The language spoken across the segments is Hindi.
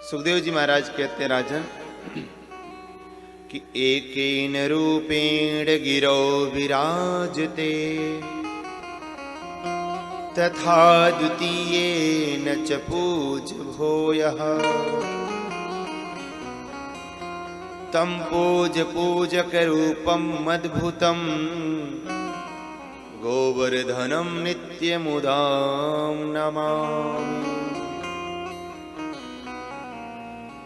सुखदेव जी महाराज कहते हैं राजन कि एकेन रूपेण गिरौ विराजते तथा द्वितीयेन च पूज भूयः तं पूज पूजक रूपं मद्भुतं गोवर्धनं नित्यमुदां नमामि।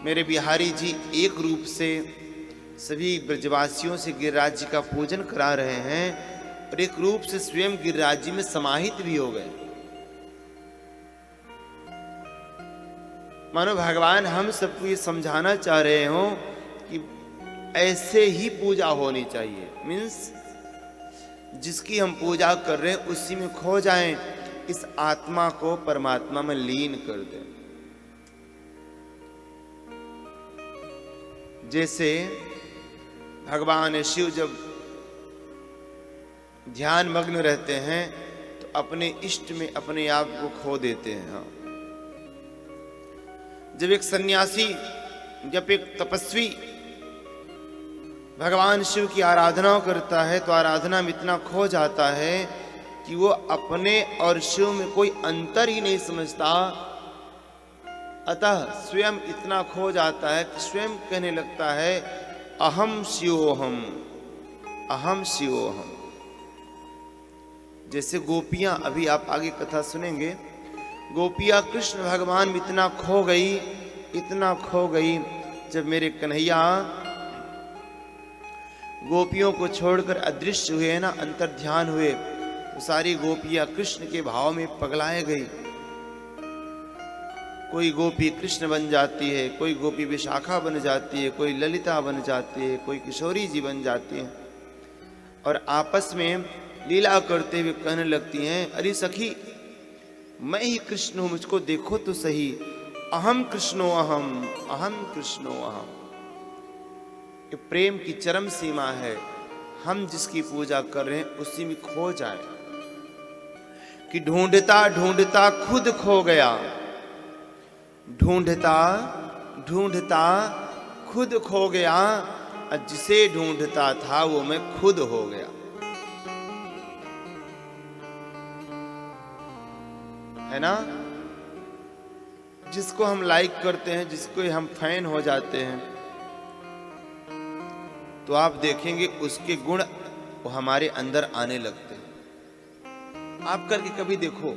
मेरे बिहारी जी एक रूप से सभी ब्रजवासियों से गिरिराज जी का पूजन करा रहे हैं और एक रूप से स्वयं गिरिराज जी में समाहित भी हो गए। मानो भगवान हम सबको ये समझाना चाह रहे हो कि ऐसे ही पूजा होनी चाहिए। मीन्स जिसकी हम पूजा कर रहे हैं उसी में खो जाएं, इस आत्मा को परमात्मा में लीन कर दें। जैसे भगवान शिव जब ध्यान मग्न रहते हैं तो अपने इष्ट में अपने आप को खो देते हैं। हाँ। जब एक सन्यासी, जब एक तपस्वी भगवान शिव की आराधना करता है तो आराधना में इतना खो जाता है कि वो अपने और शिव में कोई अंतर ही नहीं समझता। अतः स्वयं इतना खो जाता है कि स्वयं कहने लगता है अहम शिवोहम, अहम शिवोहम। जैसे गोपियां, अभी आप आगे कथा सुनेंगे, गोपियां कृष्ण भगवान में इतना खो गई, इतना खो गई। जब मेरे कन्हैया गोपियों को छोड़कर अदृश्य हुए ना, अंतर ध्यान हुए, तो सारी गोपियां कृष्ण के भाव में पगलाए गई। कोई गोपी कृष्ण बन जाती है, कोई गोपी विशाखा बन जाती है, कोई ललिता बन जाती है, कोई किशोरी जी बन जाती है और आपस में लीला करते हुए कहने लगती हैं, अरे सखी मैं ही कृष्ण हूं, मुझको देखो तो सही, अहम कृष्णो अहम, अहम कृष्णो अहम। ये प्रेम की चरम सीमा है। हम जिसकी पूजा कर रहे हैं उसी में खो जाए कि ढूंढता ढूंढता खुद खो गया, ढूंढता ढूंढता खुद खो गया, और जिसे ढूंढता था वो मैं खुद हो गया। है ना? जिसको हम लाइक करते हैं, जिसको हम फैन हो जाते हैं, तो आप देखेंगे उसके गुण वो हमारे अंदर आने लगते हैं। आप करके कभी देखो,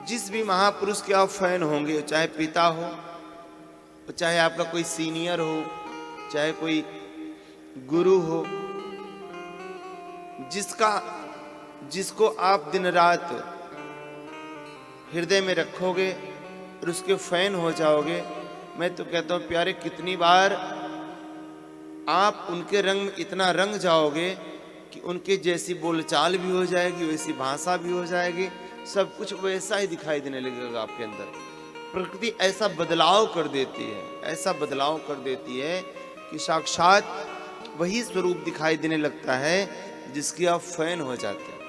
जिस भी महापुरुष के आप फैन होंगे, चाहे पिता हो, चाहे आपका कोई सीनियर हो, चाहे कोई गुरु हो, जिसको आप दिन रात हृदय में रखोगे और उसके फैन हो जाओगे, मैं तो कहता हूं प्यारे, कितनी बार आप उनके रंग में इतना रंग जाओगे कि उनके जैसी बोलचाल भी हो जाएगी, वैसी भाषा भी हो जाएगी, सब कुछ वैसा ही दिखाई देने लगेगा आपके अंदर। प्रकृति ऐसा बदलाव कर देती है, ऐसा बदलाव कर देती है कि साक्षात वही स्वरूप दिखाई देने लगता है जिसकी आप फैन हो जाते हैं।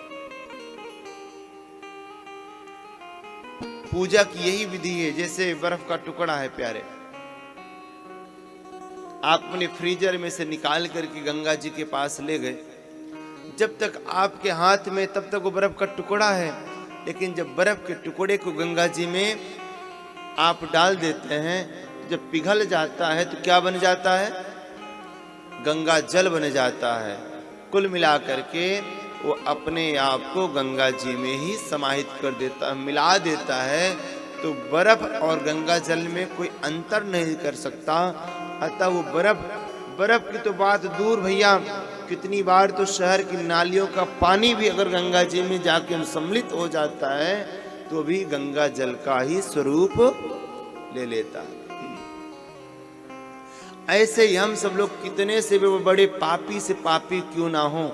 पूजा की यही विधि है। जैसे बर्फ का टुकड़ा है प्यारे, आप अपने फ्रीजर में से निकाल करके गंगा जी के पास ले गए, जब तक आपके हाथ में तब तक वो बर्फ का टुकड़ा है, लेकिन जब बर्फ के टुकड़े को गंगा जी में आप डाल देते हैं, जब पिघल जाता है तो क्या बन जाता है? गंगा जल बन जाता है। कुल मिलाकर के वो अपने आप को गंगा जी में ही समाहित कर देता है, मिला देता है। तो बर्फ और गंगा जल में कोई अंतर नहीं कर सकता। अतः वो बर्फ की तो बात दूर भैया, कितनी बार तो शहर की नालियों का पानी भी अगर गंगा जी में जाके सम्मिलित हो जाता है तो भी गंगा जल का ही स्वरूप ले लेता है। ऐसे ही हम सब लोग कितने से भी बड़े पापी से पापी क्यों ना हो,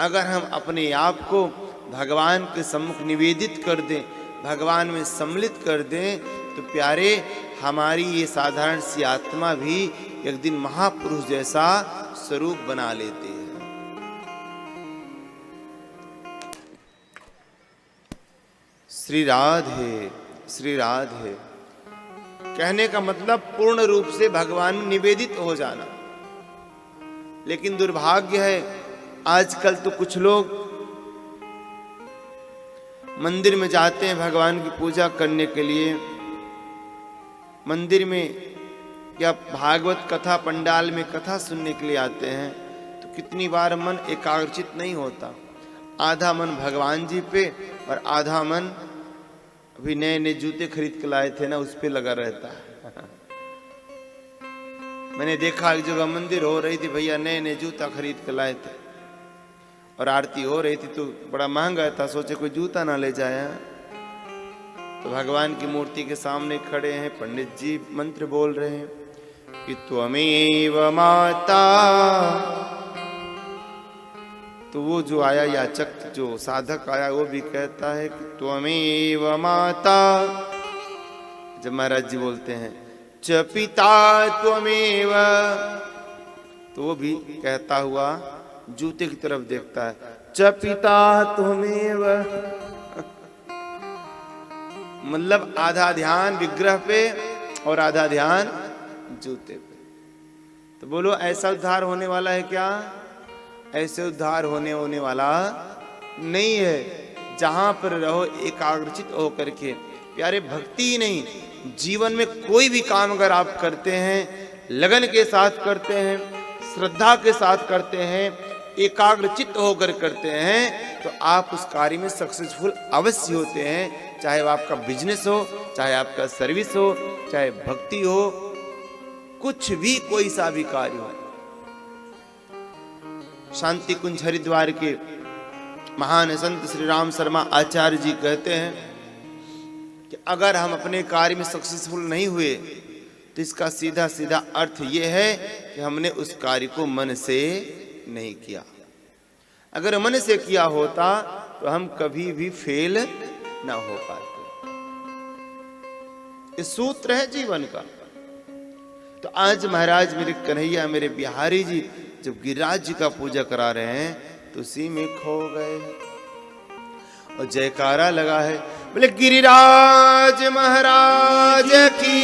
अगर हम अपने आप को भगवान के सम्मुख निवेदित कर दें, भगवान में सम्मिलित कर दें, तो प्यारे हमारी ये साधारण सी आत्मा भी एक दिन महापुरुष जैसा स्वरूप बना लेती है। श्री राधे श्री राधे। कहने का मतलब पूर्ण रूप से भगवान में निवेदित हो जाना। लेकिन दुर्भाग्य है आजकल तो कुछ लोग मंदिर में जाते हैं भगवान की पूजा करने के लिए, मंदिर में या भागवत कथा पंडाल में कथा सुनने के लिए आते हैं, तो कितनी बार मन एकाग्रचित नहीं होता। आधा मन भगवान जी पे और आधा मन अभी नए नए जूते खरीद के लाए थे ना उस पे लगा रहता है। मैंने देखा एक जगह मंदिर हो रही थी, भैया नए नए जूता खरीद के लाए थे और आरती हो रही थी तो बड़ा महंगा था, सोचे कोई जूता ना ले जाए। तो भगवान की मूर्ति के सामने खड़े हैं, पंडित जी मंत्र बोल रहे हैं कि त्वमेव माता। तो वो जो आया याचक, जो साधक आया, वो भी कहता है कि त्वमेव माता। जब महाराज जी बोलते हैं च पिता त्वमेव, तो वो भी कहता हुआ जूते की तरफ देखता है, च पिता त्वमेव। मतलब आधा ध्यान विग्रह पे और आधा ध्यान जूते पे। तो बोलो ऐसा उद्धार होने वाला है क्या? ऐसे उद्धार होने वाला नहीं है। जहां पर रहो एकाग्रचित होकर के, प्यारे भक्ति ही नहीं, जीवन में कोई भी काम अगर आप करते हैं, लगन के साथ करते हैं, श्रद्धा के साथ करते हैं, एकाग्रचित होकर करते हैं, तो आप उस कार्य में सक्सेसफुल अवश्य होते हैं। चाहे वो आपका बिजनेस हो, चाहे आपका सर्विस हो, चाहे भक्ति हो, कुछ भी कोई सा भी कार्य हो। शांति कुंज हरिद्वार के महान संत श्री राम शर्मा आचार्य जी कहते हैं कि अगर हम अपने कार्य में सक्सेसफुल नहीं हुए तो इसका सीधा सीधा अर्थ यह है कि हमने उस कार्य को मन से नहीं किया। अगर मन से किया होता तो हम कभी भी फेल ना हो पाते। ये सूत्र है जीवन का। तो आज महाराज मेरे कन्हैया, मेरे बिहारी जी जब गिरिराज जी का पूजा करा रहे हैं तो उसी में खो गए और जयकारा लगा है, बोले गिरिराज महाराज की।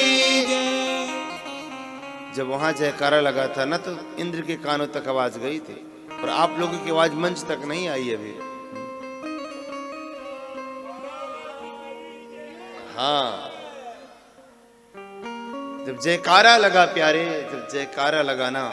जब वहां जयकारा लगा था ना तो इंद्र के कानों तक आवाज गई थी और आप लोगों की आवाज मंच तक नहीं आई अभी। हाँ, जब जयकारा लगा प्यारे, जब जयकारा लगा ना